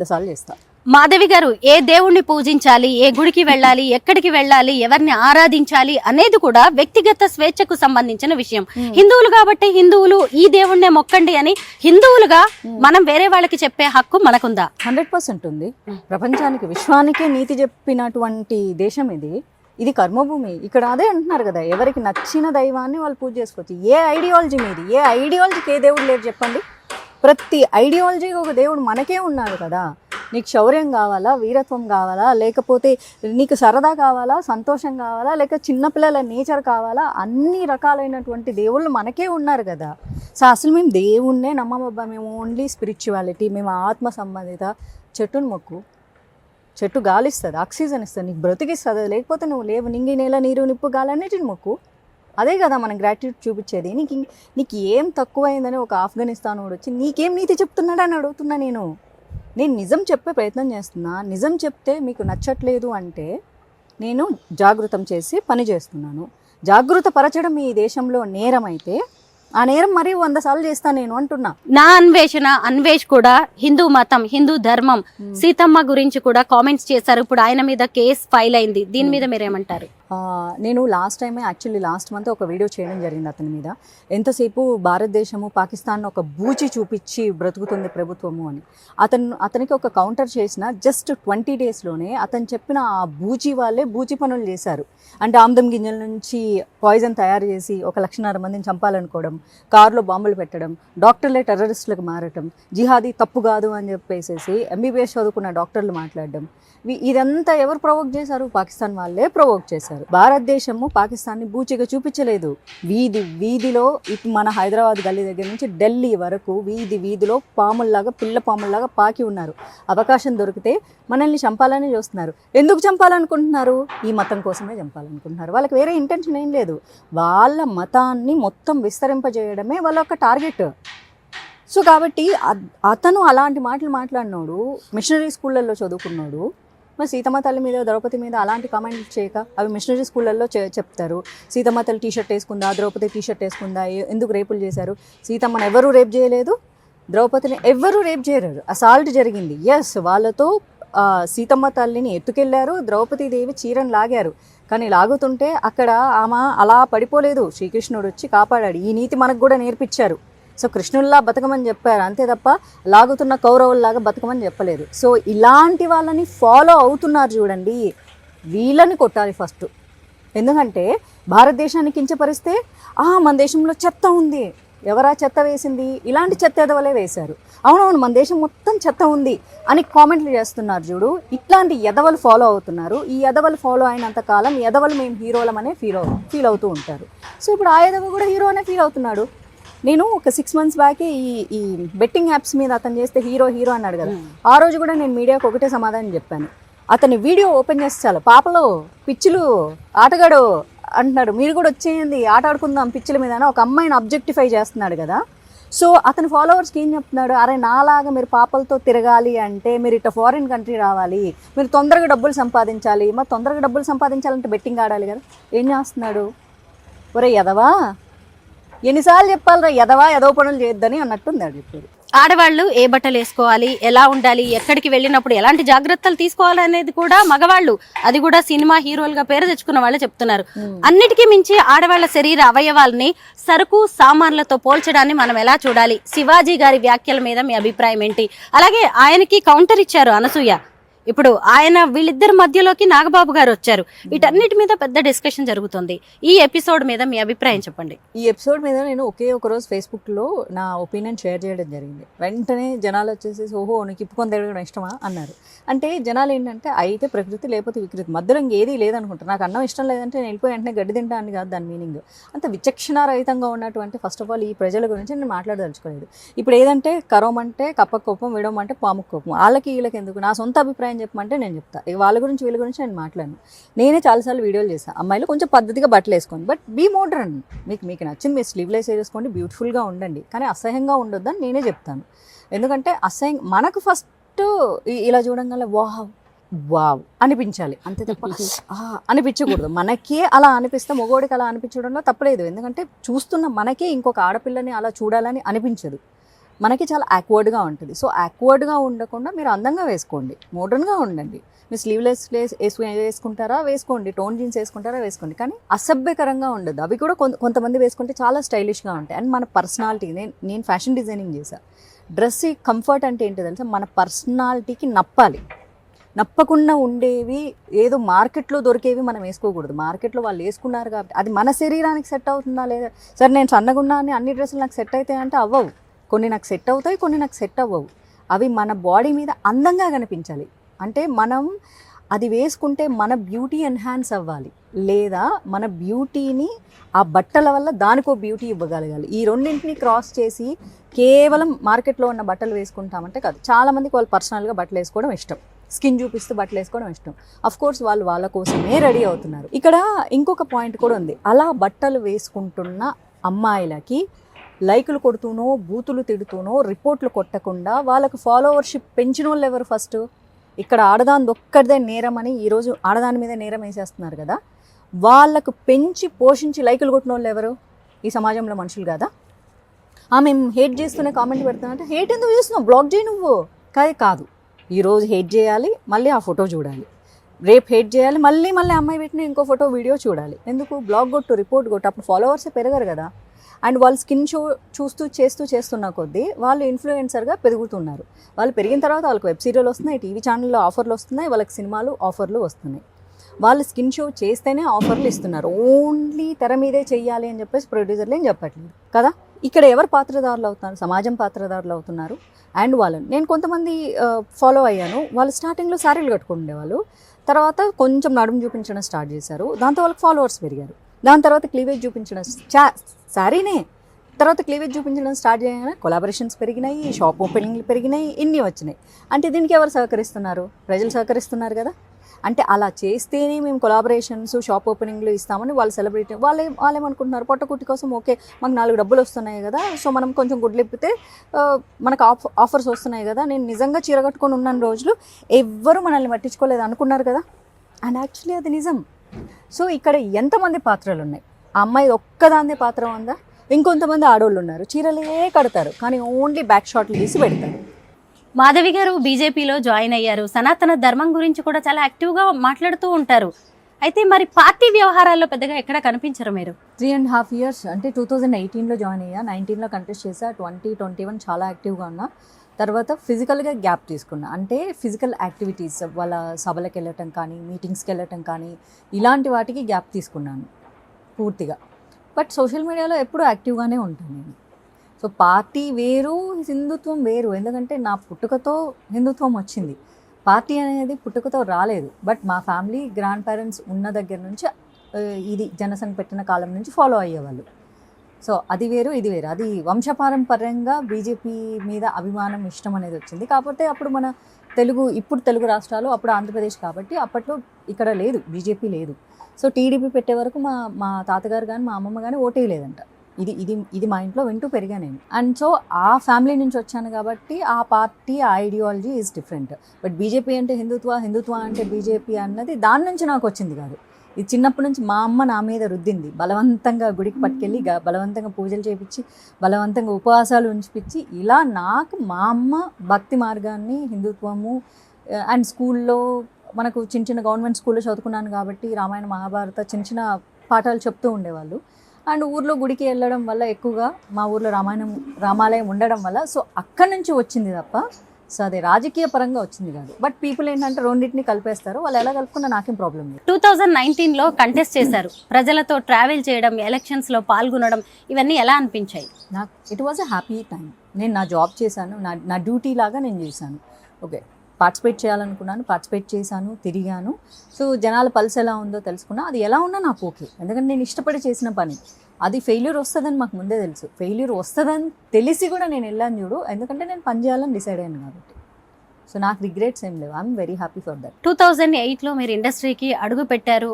సార్లు చేస్తా. మాధవి గారు, ఏ దేవుణ్ణి పూజించాలి, ఏ గుడికి వెళ్ళాలి, ఎక్కడికి వెళ్ళాలి, ఎవరిని ఆరాధించాలి అనేది కూడా వ్యక్తిగత స్వేచ్ఛకు సంబంధించిన విషయం. హిందువులు కాబట్టి హిందువులు ఈ దేవుణ్ణే మొక్కండి అని హిందువులుగా మనం వేరే వాళ్ళకి చెప్పే హక్కు మనకుందా? 100% ఉంది. ప్రపంచానికి విశ్వానికే నీతి చెప్పినటువంటి దేశం ఇది. ఇది కర్మభూమి. ఇక్కడ అదే అంటున్నారు కదా, ఎవరికి నచ్చిన దైవాన్ని వాళ్ళు పూజ చేసుకోవచ్చు. ఏ ఐడియాలజీ మీది, ఏ ఐడియాలజీకి ఏ దేవుడు లేరు చెప్పండి. ప్రతి ఐడియాలజీకి ఒక దేవుడు మనకే ఉన్నాడు కదా. నీకు శౌర్యం కావాలా, వీరత్వం కావాలా, లేకపోతే నీకు సరదా కావాలా, సంతోషం కావాలా, లేక చిన్నపిల్లల నేచర్ కావాలా, అన్ని రకాలైనటువంటి దేవుళ్ళు మనకే ఉన్నారు కదా. సో అసలు మేము దేవుణ్ణే నమ్మమబ్బా, మేము ఓన్లీ స్పిరిచువాలిటీ, మేము ఆత్మ సంబంధిత. చెట్టును మొక్కు, చెట్టు గాలి ఇస్తుంది, ఆక్సిజన్ ఇస్తుంది, నీకు బ్రతికిస్తుంది. లేకపోతే నువ్వు లేవు. నింగి నేల నీరు నిప్పు గాలి అన్నిటిని మొక్కు. అదే కదా మనం గ్రాటిట్యూడ్ చూపించేది. నీకు ఏం తక్కువైందని ఒక ఆఫ్ఘనిస్తాన్ వాడు వచ్చి నీకేం నీతి చెప్తున్నాడని అడుగుతున్నా. నేను నిజం చెప్పే ప్రయత్నం చేస్తున్నా. నిజం చెప్తే మీకు నచ్చట్లేదు అంటే నేను జాగృతం చేసి పని చేస్తున్నాను. జాగృత పరచడం ఈ దేశంలో నేరం అయితే ఆ నేరం మరి 100 సార్లు చేస్తాను నేను అంటున్నా. నా అన్వేష్ కూడా హిందూ మతం, హిందూ ధర్మం, సీతమ్మ గురించి కూడా కామెంట్స్ చేశారు. ఇప్పుడు ఆయన మీద కేసు ఫైల్ అయింది. దీని మీద మీరేమంటారు? నేను లాస్ట్ మంత్ ఒక వీడియో చేయడం జరిగింది అతని మీద. ఎంతసేపు భారతదేశము పాకిస్తాన్ ఒక బూచి చూపించి బ్రతుకుతుంది ప్రభుత్వము అని. అతనికి ఒక కౌంటర్ చేసిన జస్ట్ 20 డేస్లోనే అతను చెప్పిన ఆ బూచి వాళ్ళే బూచి పనులు చేశారు. అంటే ఆమ్దం గింజల నుంచి పాయిజన్ తయారు చేసి 1,00,000 మందిని చంపాలనుకోవడం, కారులో బాంబులు పెట్టడం, డాక్టర్లే టెర్రరిస్టులకు మారటం, జిహాదీ తప్పు కాదు అని చెప్పేసి MBBS చదువుకున్న డాక్టర్లు మాట్లాడడం. ఇదంతా ఎవరు ప్రొవోక్ చేశారు? పాకిస్తాన్ వాళ్ళే ప్రొవోక్ చేశారు. భారతదేశము పాకిస్తాన్ని బూచిగా చూపించలేదు. వీధిలో ఇటు మన హైదరాబాద్ గల్లీ దగ్గర నుంచి ఢిల్లీ వరకు వీధిలో పాముల్లాగా, పిల్ల పాముల్లాగా పాకి ఉన్నారు. అవకాశం దొరికితే మనల్ని చంపాలని చూస్తున్నారు. ఎందుకు చంపాలనుకుంటున్నారు? ఈ మతం కోసమే చంపాలనుకుంటున్నారు. వాళ్ళకి వేరే ఇంటెన్షన్ ఏం లేదు. వాళ్ళ మతాన్ని మొత్తం విస్తరింపజేయడమే వాళ్ళ ఒక టార్గెట్. సో కాబట్టి అతను అలాంటి మాటలు మాట్లాడినాడు. మిషనరీ స్కూళ్ళల్లో చదువుకున్నాడు. మరి సీతమ్మ తల్లి మీద, ద్రౌపది మీద అలాంటి కామెంట్లు చేయక, అవి మిషనరీ స్కూళ్ళల్లో చెప్తారు. సీతమ్మ తల్లి టీషర్ట్ వేసుకుందా, ద్రౌపది టీషర్ట్ వేసుకుందా, ఎందుకు రేపులు చేశారు? సీతమ్మని ఎవరూ రేప్ చేయలేదు, ద్రౌపదిని ఎవరూ రేప్ చేయలేరు. అసాల్ట్ జరిగింది. ఎస్, వాళ్ళతో సీతమ్మ తల్లిని ఎత్తుకెళ్లారు, ద్రౌపదీదేవి చీరను లాగారు. కానీ లాగుతుంటే అక్కడ ఆమె అలా పడిపోలేదు. శ్రీకృష్ణుడు వచ్చి కాపాడాడు. ఈ నీతి మనకు కూడా నేర్పించారు. సో కృష్ణుల్లా బతకమని చెప్పారు అంతే తప్ప లాగుతున్న కౌరవుల్లాగా బతకమని చెప్పలేదు. సో ఇలాంటి వాళ్ళని ఫాలో అవుతున్నారు చూడండి, వీళ్ళని కొట్టాలి ఫస్ట్. ఎందుకంటే భారతదేశాన్ని కించపరిస్తే మన దేశంలో చెత్త ఉంది, ఎవరా చెత్త వేసింది? ఇలాంటి చెత్త ఎదవలే వేశారు. అవునవును, మన దేశం మొత్తం చెత్త ఉంది అని కామెంట్లు చేస్తున్నారు చూడు. ఇట్లాంటి ఎదవలు ఫాలో అవుతున్నారు. ఈ ఎదవలు ఫాలో అయినంత కాలం ఎదవలు మేము హీరోలమనే ఫీల్ అవుతూ ఉంటారు. సో ఇప్పుడు ఆ ఎదవ కూడా హీరో అనే ఫీల్ అవుతున్నాడు. నేను ఒక 6 months బ్యాక్ ఈ బెట్టింగ్ యాప్స్ మీద అతను చేస్తే హీరో అన్నాడు కదా. ఆ రోజు కూడా నేను మీడియాకు ఒకటే సమాధానం చెప్పాను. అతని వీడియో ఓపెన్ చేస్తే చాలు, పాపలు, పిచ్చులు, ఆటగాడు అంటున్నాడు. మీరు కూడా వచ్చేయండి, ఆట ఆడుకుందాం పిచ్చుల మీద ఒక అమ్మాయిని అబ్జెక్టిఫై చేస్తున్నాడు కదా. సో అతని ఫాలోవర్స్కి ఏం చెప్తున్నాడు? అరే నాలాగా మీరు పాపలతో తిరగాలి అంటే మీరు ఇట్లా ఫారిన్ కంట్రీ రావాలి, మీరు తొందరగా డబ్బులు సంపాదించాలి. మరి తొందరగా డబ్బులు సంపాదించాలంటే బెట్టింగ్ ఆడాలి కదా. ఏం చేస్తున్నాడు? ఒరే ఎదవా, ఎన్నిసార్లు చెప్పాలరా ఎదవ పనులు చేయొద్దని అన్నట్టుంది అది. చెప్పారు ఆడవాళ్ళు ఏ బట్టలు వేసుకోవాలి, ఎలా ఉండాలి, ఎక్కడికి వెళ్ళినప్పుడు ఎలాంటి జాగ్రత్తలు తీసుకోవాలి అనేది కూడా మగవాళ్ళు, అది కూడా సినిమా హీరోలుగా పేరు తెచ్చుకున్న వాళ్ళే చెప్తున్నారు. అన్నిటికీ మించి ఆడవాళ్ల శరీర అవయవాల్ని సరుకు సామాన్లతో పోల్చడాన్ని మనం ఎలా చూడాలి? శివాజీ గారి వ్యాఖ్యల మీద మీ అభిప్రాయం ఏంటి? అలాగే ఆయనకి కౌంటర్ ఇచ్చారు అనసూయ. ఇప్పుడు ఆయన వీళ్ళిద్దరి మధ్యలోకి నాగబాబు గారు వచ్చారు. వీటన్నిటి మీద పెద్ద డిస్కషన్ జరుగుతుంది. ఈ ఎపిసోడ్ మీద మీ అభిప్రాయం చెప్పండి. ఈ ఎపిసోడ్ మీద నేను ఒక రోజు ఫేస్బుక్లో నా ఒపీనియన్ షేర్ చేయడం జరిగింది. వెంటనే జనాలు వచ్చేసి ఓహో నీకు ఇప్పుకొని తిరగడం ఇష్టమా అన్నారు. అంటే జనాలు ఏంటంటే అయితే ప్రకృతి లేకపోతే వికృతి, మధ్యలో ఇంకేది లేదనుకుంటారు. నాకు అన్నం ఇష్టం లేదంటే నేను వెళ్ళిపోయి వెంటనే గడ్డి తింటా అని కాదు దాని మీనింగ్. అంత విచక్షణారహితంగా ఉన్నటువంటి ఫస్ట్ ఆఫ్ ఆల్ ఈ ప్రజల గురించి నేను మాట్లాడదలుచుకోలేదు. ఇప్పుడు ఏదంటే కరోమంటే కప్ప కోపం, విడవమంటే పాము కోపం. వీళ్ళకి ఎందుకు? నా సొంత అభిప్రాయం చెప్పమంటే నేను చెప్తా. వాళ్ళ గురించి వీళ్ళ గురించి నేను మాట్లాడను. నేనే చాలాసార్లు వీడియోలు చేస్తాను. అమ్మాయిలు కొంచెం పద్ధతిగా బట్టలు వేసుకోండి, బట్ బీ మోడ్రన్. మీకు నచ్చింది మీరు స్లీవ్లెస్ వేసుకోండి, బ్యూటిఫుల్గా ఉండండి, కానీ అసహ్యంగా ఉండొద్దని నేనే చెప్తాను. ఎందుకంటే మనకు ఫస్ట్ ఇలా చూడంగానే వావ్ అనిపించాలి అంతే తప్ప అనిపించకూడదు. మనకే అలా అనిపిస్తే మగోడికి అలా అనిపించడంలో తప్పలేదు. ఎందుకంటే చూస్తున్న మనకే ఇంకొక ఆడపిల్లని అలా చూడాలని అనిపించదు. మనకి చాలా యాక్వర్డ్గా ఉంటుంది. సో యాక్వర్డ్గా ఉండకుండా మీరు అందంగా వేసుకోండి, మోడర్న్గా ఉండండి. మీరు స్లీవ్లెస్ వేసుకుంటారా వేసుకోండి, టోన్ జీన్స్ వేసుకుంటారా వేసుకోండి, కానీ అసభ్యకరంగా ఉండదు. అవి కూడా కొంతమంది వేసుకుంటే చాలా స్టైలిష్గా ఉంటాయి. అండ్ మన పర్సనాలిటీ, నేను ఫ్యాషన్ డిజైనింగ్ చేశాను. డ్రెస్ కంఫర్ట్ అంటే ఏంటో తెలుసా, మన పర్సనాలిటీకి నప్పాలి. నప్పకుండా ఉండేవి ఏదో మార్కెట్లో దొరికేవి మనం వేసుకోకూడదు. మార్కెట్లో వాళ్ళు వేసుకున్నారు కాబట్టి అది మన శరీరానికి సెట్ అవుతుందా లేదా. సరే నేను సన్నగా ఉన్నా అని అన్ని డ్రెస్సులు నాకు సెట్ అవుతాయి అంటే అవ్వవు. కొన్ని నాకు సెట్ అవుతాయి, కొన్ని నాకు సెట్ అవ్వవు. అవి మన బాడీ మీద అందంగా కనిపించాలి. అంటే మనం అది వేసుకుంటే మన బ్యూటీ ఎన్హాన్స్ అవ్వాలి, లేదా మన బ్యూటీని ఆ బట్టల వల్ల దానికో బ్యూటీ ఇవ్వగలగాలి. ఈ రెండింటిని క్రాస్ చేసి కేవలం మార్కెట్లో ఉన్న బట్టలు వేసుకుంటామంటే కాదు. చాలామందికి వాళ్ళు పర్సనల్గా బట్టలు వేసుకోవడం ఇష్టం, స్కిన్ చూపిస్తూ బట్టలు వేసుకోవడం ఇష్టం. అఫ్ కోర్స్ వాళ్ళు వాళ్ళ కోసమే రెడీ అవుతున్నారు. ఇక్కడ ఇంకొక పాయింట్ కూడా ఉంది. అలా బట్టలు వేసుకుంటున్న అమ్మాయిలకి లైకులు కొడుతూనో, బూతులు తిడుతూనో, రిపోర్ట్లు కొట్టకుండా వాళ్ళకు ఫాలోవర్షిప్ పెంచిన వాళ్ళు ఎవరు ఫస్ట్? ఇక్కడ ఆడదాని ఒక్కడిదే నేరం అని ఈరోజు ఆడదాని మీద నేరం వేసేస్తున్నారు కదా. వాళ్ళకు పెంచి పోషించి లైకులు కొట్టిన వాళ్ళు ఎవరు? ఈ సమాజంలో మనుషులు కదా. మేము హేట్ చేస్తూనే కామెంట్ పెడతానంటే, హేట్ ఎందుకు చేస్తున్నావు, బ్లాక్ చేయి నువ్వు. కాదు, ఈరోజు హేట్ చేయాలి, మళ్ళీ ఆ ఫోటో చూడాలి. రేపు హేట్ చేయాలి, మళ్ళీ అమ్మాయి పెట్టిన ఇంకో ఫోటో వీడియో చూడాలి. ఎందుకు? బ్లాగ్ కొట్టు, రిపోర్ట్ కొట్టు. అప్పుడు ఫాలోవర్సే పెరగరు కదా. అండ్ వాళ్ళు స్కిన్ షో చేస్తున్న కొద్దీ వాళ్ళు ఇన్ఫ్లుయెన్సర్గా పెరుగుతున్నారు. వాళ్ళు పెరిగిన తర్వాత వాళ్ళకి వెబ్ సీరియల్ వస్తున్నాయి, టీవీ ఛానల్లో ఆఫర్లు వస్తున్నాయి, వాళ్ళకి సినిమాలు ఆఫర్లు వస్తున్నాయి. వాళ్ళు స్కిన్ షో చేస్తేనే ఆఫర్లు ఇస్తున్నారు. ఓన్లీ తెర మీదే చెయ్యాలి అని చెప్పేసి ప్రొడ్యూసర్లు ఏం చెప్పట్లేదు కదా. ఇక్కడ ఎవరు పాత్రదారులు అవుతున్నారు? సమాజం పాత్రదారులు అవుతున్నారు. అండ్ వాళ్ళని నేను కొంతమంది ఫాలో అయ్యాను. వాళ్ళు స్టార్టింగ్లో శారీలు కట్టుకుని ఉండేవాళ్ళు, తర్వాత కొంచెం నడుము చూపించడం స్టార్ట్ చేశారు. దాంతో వాళ్ళకి ఫాలోవర్స్ పెరిగారు. దాని తర్వాత క్లీవేజ్ చూపించడం శారీనే తర్వాత క్లీవేజ్ చూపించడం స్టార్ట్ చేయగానే కొలాబరేషన్స్ పెరిగినాయి, షాప్ ఓపెనింగ్లు పెరిగినాయి, ఇన్ని వచ్చినాయి. అంటే దీనికి ఎవరు సహకరిస్తున్నారు? ప్రజలు సహకరిస్తున్నారు కదా. అంటే అలా చేస్తేనే మేము కొలాబరేషన్స్, షాప్ ఓపెనింగ్లు ఇస్తామని వాళ్ళు సెలబ్రిటీ వాళ్ళేమనుకుంటున్నారు, పొట్టకుట్టి కోసం ఓకే మాకు 4 డబ్బులు వస్తున్నాయి కదా, సో మనం కొంచెం గుడ్లిప్పితే మనకు ఆఫర్స్ వస్తున్నాయి కదా. నేను నిజంగా చీర కట్టుకొని ఉన్న రోజులు ఎవ్వరూ మనల్ని పట్టించుకోలేదు అనుకున్నారు కదా. అండ్ యాక్చువల్లీ అది నిజం. సో ఇక్కడ ఎంతమంది పాత్రలు ఉన్నాయి? ఆ అమ్మాయి ఒక్కదాందే పాత్ర ఉందా? ఇంకొంతమంది ఆడవాళ్ళు ఉన్నారు, చీరలే కడతారు కానీ ఓన్లీ బ్యాక్ షాట్లు తీసి పెడతారు. మాధవి గారు బీజేపీలో జాయిన్ అయ్యారు. సనాతన ధర్మం గురించి కూడా చాలా యాక్టివ్గా మాట్లాడుతూ ఉంటారు. అయితే మరి పార్టీ వ్యవహారాల్లో పెద్దగా ఎక్కడ కనిపించరు మీరు? 3.5 years అంటే 2018లో జాయిన్ అయ్యా, 19లో కంటెస్ట్ చేసా, 2021 చాలా యాక్టివ్గా ఉన్నా. తర్వాత ఫిజికల్గా గ్యాప్ తీసుకున్నా. అంటే ఫిజికల్ యాక్టివిటీస్, వాళ్ళ సభలకు వెళ్ళటం కానీ, మీటింగ్స్కి వెళ్ళటం కానీ, ఇలాంటి వాటికి గ్యాప్ తీసుకున్నాను పూర్తిగా. బట్ సోషల్ మీడియాలో ఎప్పుడూ యాక్టివ్గానే ఉంటాను నేను. సో పార్టీ వేరు, హిందుత్వం వేరు. ఎందుకంటే నా పుట్టుకతో హిందుత్వం వచ్చింది. పార్టీ అనేది పుట్టుకతో రాలేదు. బట్ మా ఫ్యామిలీ గ్రాండ్ పేరెంట్స్ ఉన్న దగ్గర నుంచి ఇది జనసంఘ్ పెట్టిన కాలం నుంచి ఫాలో అయ్యేవాళ్ళు. సో అది వేరు, ఇది వేరు. అది వంశపారంపర్యంగా బీజేపీ మీద అభిమానం, ఇష్టం అనేది వచ్చింది. కాకపోతే అప్పుడు మన ఇప్పుడు తెలుగు రాష్ట్రాలు, అప్పుడు ఆంధ్రప్రదేశ్ కాబట్టి అప్పట్లో ఇక్కడ లేదు, బీజేపీ లేదు. సో టీడీపీ పెట్టే వరకు మా తాతగారు కానీ మా అమ్మమ్మ కానీ ఓటే లేదంట. ఇది మా ఇంట్లో వింటూ పెరిగా నేను. అండ్ సో ఆ ఫ్యామిలీ నుంచి వచ్చాను కాబట్టి ఆ పార్టీ, ఆ ideology is different. But BJP అంటే హిందుత్వ అంటే బీజేపీ అన్నది దాని నుంచి నాకు వచ్చింది కాదు. ఇది చిన్నప్పటి నుంచి మా అమ్మ నా మీద రుద్దింది. బలవంతంగా గుడికి పట్టుకెళ్ళి బలవంతంగా పూజలు చేయించి, బలవంతంగా ఉపవాసాలు ఉంచిపించి, ఇలా నాకు మా అమ్మ భక్తి మార్గాన్ని, హిందుత్వము అండ్ స్కూల్లో మనకు చిన్న గవర్నమెంట్ స్కూల్లో చదువుకున్నాను కాబట్టి రామాయణ, మహాభారత చిన్న పాఠాలు చెప్తూ ఉండేవాళ్ళు. అండ్ ఊర్లో గుడికి వెళ్ళడం వల్ల ఎక్కువగా మా ఊర్లో రామాలయం ఉండడం వల్ల సో అక్కడి నుంచి వచ్చింది తప్ప సో అది రాజకీయ పరంగా వచ్చింది కాదు. బట్ పీపుల్ ఏంటంటే రెండింటిని కలిపేస్తారు. వాళ్ళు ఎలా కలుపుకున్నా నాకేం ప్రాబ్లం లేదు. 2019లో కంటెస్ట్ చేశారు. ప్రజలతో ట్రావెల్ చేయడం, ఎలక్షన్స్లో పాల్గొనడం, ఇవన్నీ ఎలా అనిపించాయి? నాకు it was a happy time. నేను నా జాబ్ చేశాను, నా డ్యూటీ లాగా నేను చేశాను. ఓకే, పార్టిసిపేట్ చేయాలనుకున్నాను, పార్టిసిపేట్ చేశాను, తిరిగాను. సో జనాల పల్స్ ఎలా ఉందో తెలుసుకున్నా. అది ఎలా ఉన్నా నాకు ఓకే, ఎందుకంటే నేను ఇష్టపడి చేసిన పని. అది ఫెయిల్యూర్ వస్తుందని మాకు ముందే తెలుసు. ఫెయిల్యూర్ వస్తుందని తెలిసి కూడా నేను వెళ్ళాను చూడు, ఎందుకంటే నేను పని చేయాలని డిసైడ్ అయ్యాను కాబట్టి. సో నాకు రిగ్రెట్స్ ఏం లేవు. I'm very happy for that. 2008లో మీరు ఇండస్ట్రీకి అడుగు పెట్టారు.